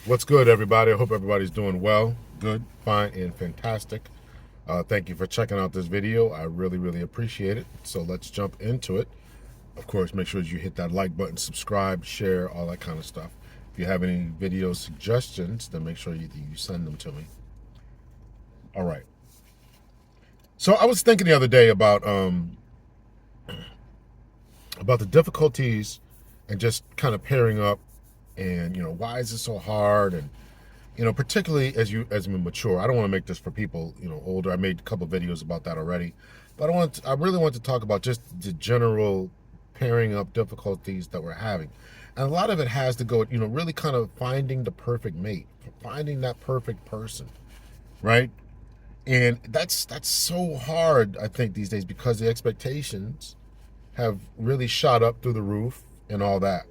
What's good, everybody? I hope everybody's doing well, good, fine, and fantastic. Thank you for checking out this video. I really appreciate it. So let's jump into it. Of course, make sure you hit that like button, subscribe, share, all that kind of stuff. If you have any video suggestions, then make sure you send them to me. All right. So I was thinking the other day about the difficulties and just kind of pairing up, and why is it so hard, and particularly as you mature. I don't want to make this for people older. I made a couple of videos about that already, but I really want to talk about just the general pairing up difficulties that we're having, and a lot of it has to go really kind of finding the perfect mate, finding that perfect person, right? And that's so hard, I think, these days, because the expectations have really shot up through the roof and all that.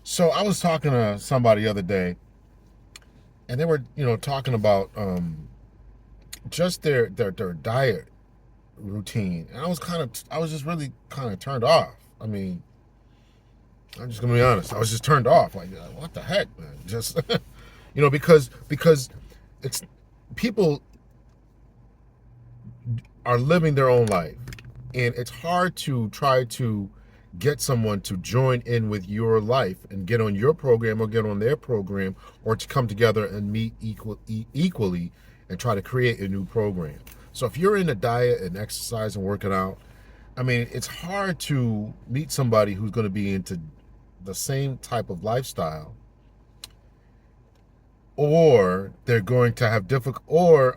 So I was talking to somebody the other day, and they were talking about just their diet routine, and I was just really kind of turned off. I mean, I'm just gonna be honest, I was just turned off. Like, what the heck, man? Just because it's people are living their own life, and it's hard to try to get someone to join in with your life and get on your program or get on their program, or to come together and meet equally and try to create a new program. So if you're into diet and exercise and working out, I mean, it's hard to meet somebody who's going to be into the same type of lifestyle, or they're going to have difficult, or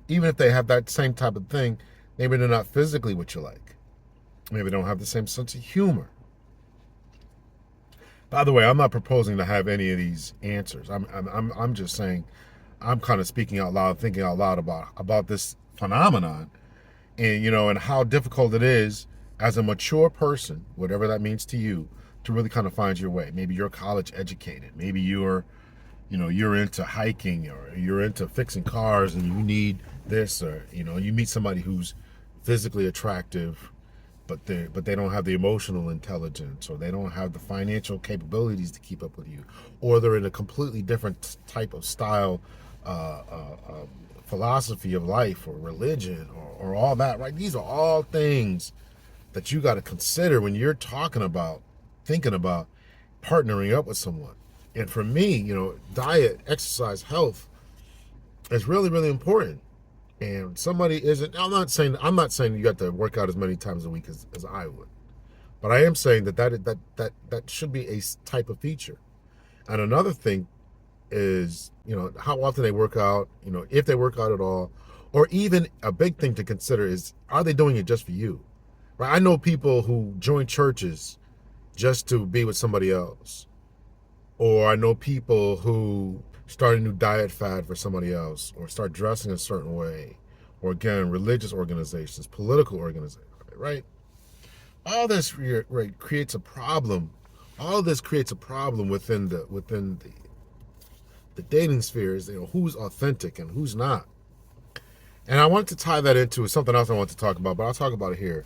even if they have that same type of thing, maybe they're not physically what you like. Maybe they don't have the same sense of humor. By the way, I'm not proposing to have any of these answers. I'm just saying, I'm kind of speaking out loud, thinking out loud about this phenomenon, and how difficult it is as a mature person, whatever that means to you, to really kind of find your way. Maybe you're college educated. Maybe you're into hiking, or you're into fixing cars, and you need this, or you meet somebody who's physically attractive, but they don't have the emotional intelligence, or they don't have the financial capabilities to keep up with you, or they're in a completely different type of style, philosophy of life, or religion, or all that, right? These are all things that you got to consider when you're thinking about partnering up with someone. And for me, diet, exercise, health is really important. And somebody isn't. I'm not saying you got to work out as many times a week as I would, but I am saying that should be a type of feature. And another thing is, how often they work out, if they work out at all, or even a big thing to consider is, are they doing it just for you? Right? I know people who join churches just to be with somebody else, or I know people who start a new diet fad for somebody else, or start dressing a certain way, or again, religious organizations, political organizations, right? All this creates a problem. All of this creates a problem within the dating spheres. Who's authentic and who's not. And I wanted to tie that into something else I want to talk about, but I'll talk about it here.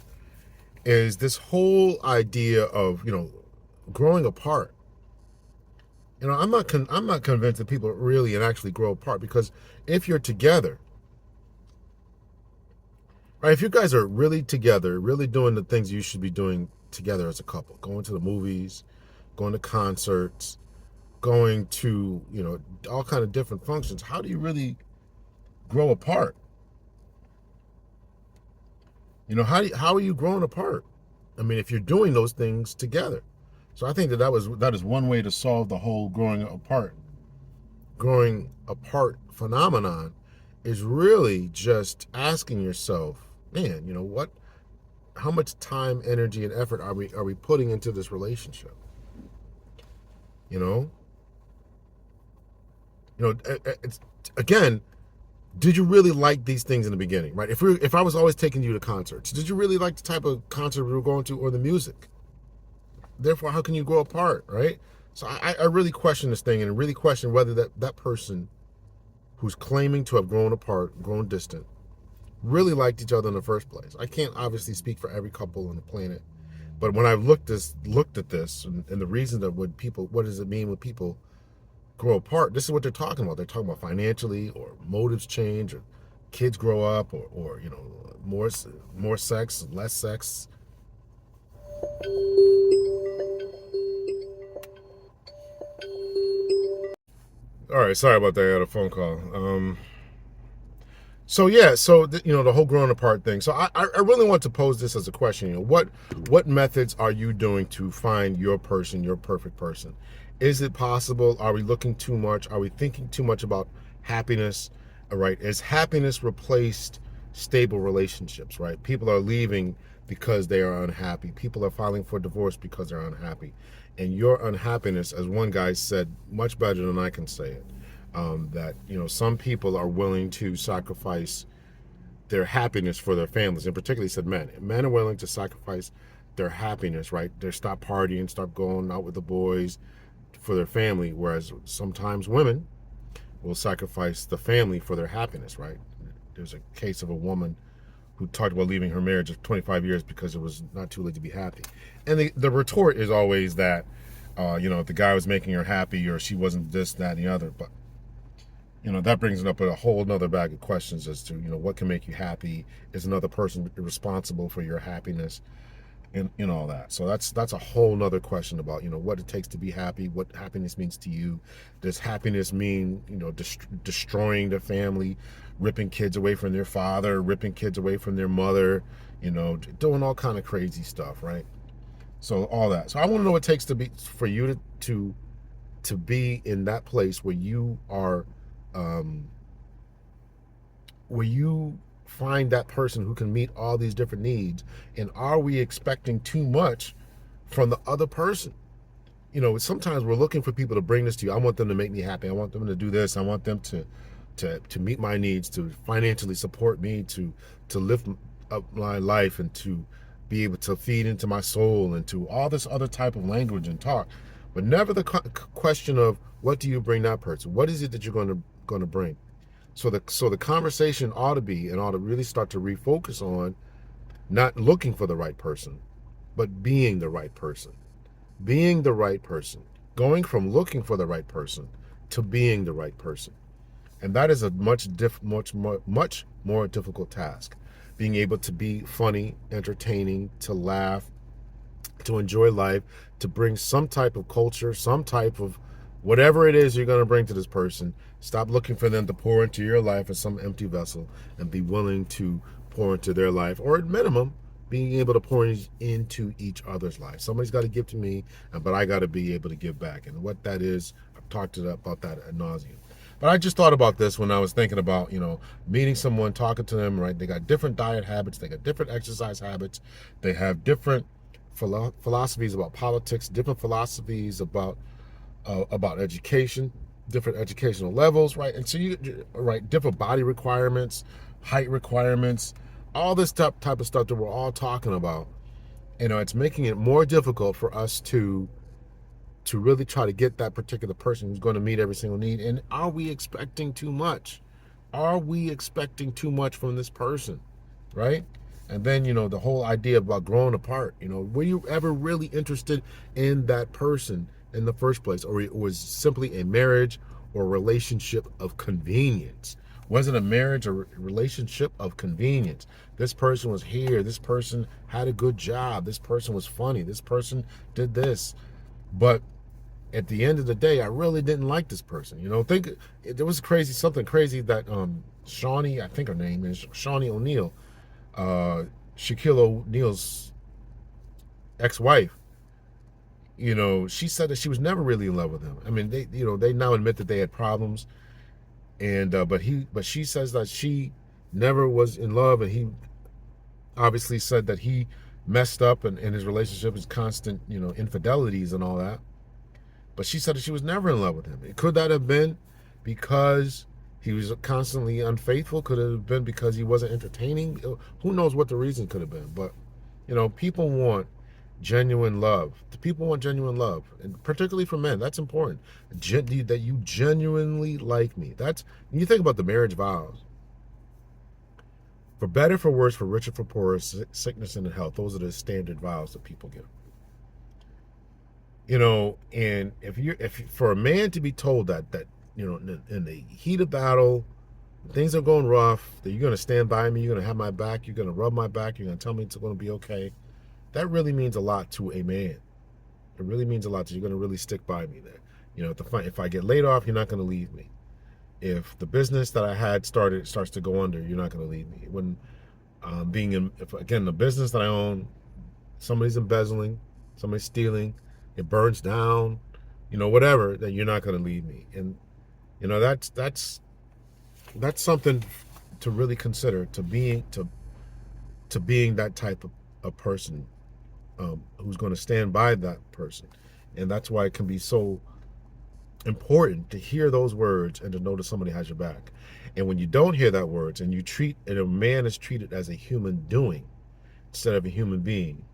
Is this whole idea of growing apart. I'm not convinced that people really and actually grow apart, because if you're together, right, if you guys are really together, really doing the things you should be doing together as a couple, going to the movies, going to concerts, going to all kind of different functions, how do you really grow apart? How are you growing apart? I mean, if you're doing those things together. So I think that is one way to solve the whole growing apart phenomenon, is really just asking yourself, man, what? How much time, energy, and effort are we putting into this relationship? It's, again, did you really like these things in the beginning, right? If I was always taking you to concerts, did you really like the type of concert we were going to, or the music? Therefore, how can you grow apart, right? So I really question this thing, and really question whether that person who's claiming to have grown apart, grown distant, really liked each other in the first place. I can't obviously speak for every couple on the planet, but when I've looked at this, and the reason that what does it mean when people grow apart, this is what they're talking about. They're talking about financially, or motives change, or kids grow up, or more sex, less sex. All right, sorry about that. I had a phone call. So yeah, so the whole growing apart thing. So I really want to pose this as a question. What methods are you doing to find your person, your perfect person? Is it possible? Are we looking too much? Are we thinking too much about happiness? All right, is happiness replaced stable relationships? Right, people are leaving because they are unhappy. People are filing for divorce because they're unhappy, and your unhappiness, as one guy said, much better than I can say it, that some people are willing to sacrifice their happiness for their families, and particularly said men are willing to sacrifice their happiness, right? They stop partying, stop going out with the boys for their family, whereas sometimes women will sacrifice the family for their happiness, right? There's a case of a woman who talked about leaving her marriage of 25 years because it was not too late to be happy, and the retort is always that if the guy was making her happy, or she wasn't this, that, and the other. But that brings up a whole nother bag of questions as to what can make you happy. Is another person responsible for your happiness, and all that? So that's a whole nother question about what it takes to be happy, what happiness means to you. Does happiness mean destroying the family, ripping kids away from their father, ripping kids away from their mother, doing all kind of crazy stuff, right? So all that. So I want to know what it takes for you to be in that place where you are, um, where you find that person who can meet all these different needs. And are we expecting too much from the other person? Sometimes we're looking for people to bring this to you. I want them to make me happy. I want them to do this. I want them to meet my needs, to financially support me, to lift up my life, and to be able to feed into my soul, and to all this other type of language and talk. But never the question of, what do you bring that person? What is it that you're going to bring? So the conversation ought to be, and ought to really start to refocus on, not looking for the right person, but being the right person. Being the right person. Going from looking for the right person to being the right person. And that is a much more difficult task. Being able to be funny, entertaining, to laugh, to enjoy life, to bring some type of culture, some type of whatever it is you're going to bring to this person. Stop looking for them to pour into your life as some empty vessel, and be willing to pour into their life, or at minimum, being able to pour into each other's life. Somebody's got to give to me, but I got to be able to give back. And what that is, I've talked about that ad nauseum. But I just thought about this when I was thinking about, meeting someone, talking to them, right? They got different diet habits. They got different exercise habits. They have different philosophies about politics, different philosophies about education, different educational levels, right? And so different body requirements, height requirements, all this type of stuff that we're all talking about. It's making it more difficult for us to really try to get that particular person who's going to meet every single need. And are we expecting too much? Are we expecting too much from this person, right? And then, the whole idea about growing apart, were you ever really interested in that person in the first place? Or it was simply a marriage or relationship of convenience? Was it a marriage or relationship of convenience? This person was here. This person had a good job. This person was funny. This person did this. But at the end of the day, I really didn't like this person. There was something crazy that Shawnee, I think her name is Shawnee O'Neal, Shaquille O'Neal's ex-wife. She said that she was never really in love with him. I mean, they now admit that they had problems, and but she says that she never was in love, and he obviously said that he messed up in his relationship, his constant infidelities and all that. But she said that she was never in love with him. Could that have been because he was constantly unfaithful? Could it have been because he wasn't entertaining? Who knows what the reason could have been? But people want genuine love. The people want genuine love, and particularly for men, that's important. That you genuinely like me. That's, when you think about the marriage vows. For better, for worse, for richer, for poorer, sickness and health. Those are the standard vows that people give. And if for a man to be told that in the heat of battle, things are going rough, that you're going to stand by me, you're going to have my back, you're going to rub my back, you're going to tell me it's going to be okay, that really means a lot to a man. It really means a lot that you're going to really stick by me there. If I get laid off, you're not going to leave me. If the business that I had starts to go under, you're not going to leave me. When if again, the business that I own, somebody's embezzling, somebody's stealing, it burns down, whatever, then you're not going to leave me. And that's something to really consider, to being that type of person, who's going to stand by that person. And that's why it can be so important to hear those words and to know that somebody has your back. And when you don't hear that words, and a man is treated as a human doing instead of a human being.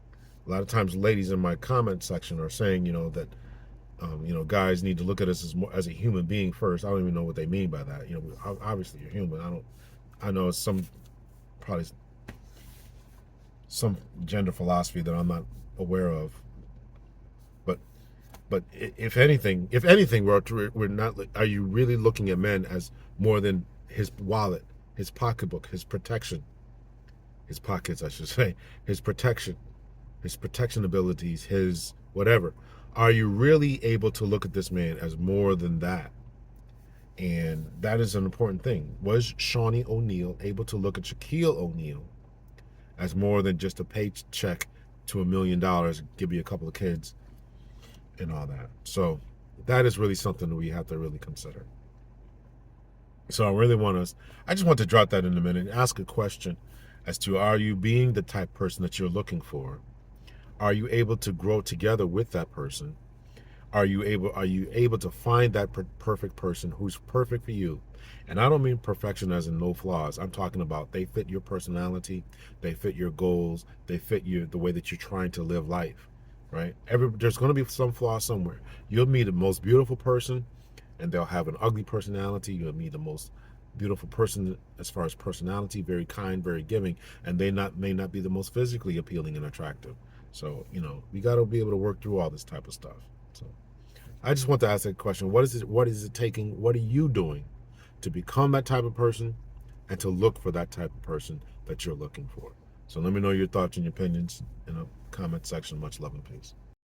A lot of times ladies in my comment section are saying, that guys need to look at us as a human being first. I don't even know what they mean by that. Obviously you're human. I know it's probably some gender philosophy that I'm not aware of. But if anything, we're not. Are you really looking at men as more than his wallet, his pocketbook, his protection, his pockets, I should say, his protection abilities, his whatever? Are you really able to look at this man as more than that? And that is an important thing. Was Shawnee O'Neal able to look at Shaquille O'Neal as more than just a paycheck to $1 million, give you a couple of kids, and all that? So that is really something that we have to really consider. So I just want to drop that in a minute and ask a question as to, are you being the type person that you're looking for? Are you able to grow together with that person? Are you able to find that perfect person who's perfect for you? And I don't mean perfection as in no flaws. I'm talking about they fit your personality, they fit your goals, they fit the way that you're trying to live life, right? There's going to be some flaws somewhere. You'll meet the most beautiful person, and they'll have an ugly personality. You'll meet the most beautiful person as far as personality, very kind, very giving, and they may not be the most physically appealing and attractive. So we got to be able to work through all this type of stuff. So I just want to ask that question. What is it taking? What are you doing to become that type of person and to look for that type of person that you're looking for? So let me know your thoughts and your opinions in the comment section. Much love and peace.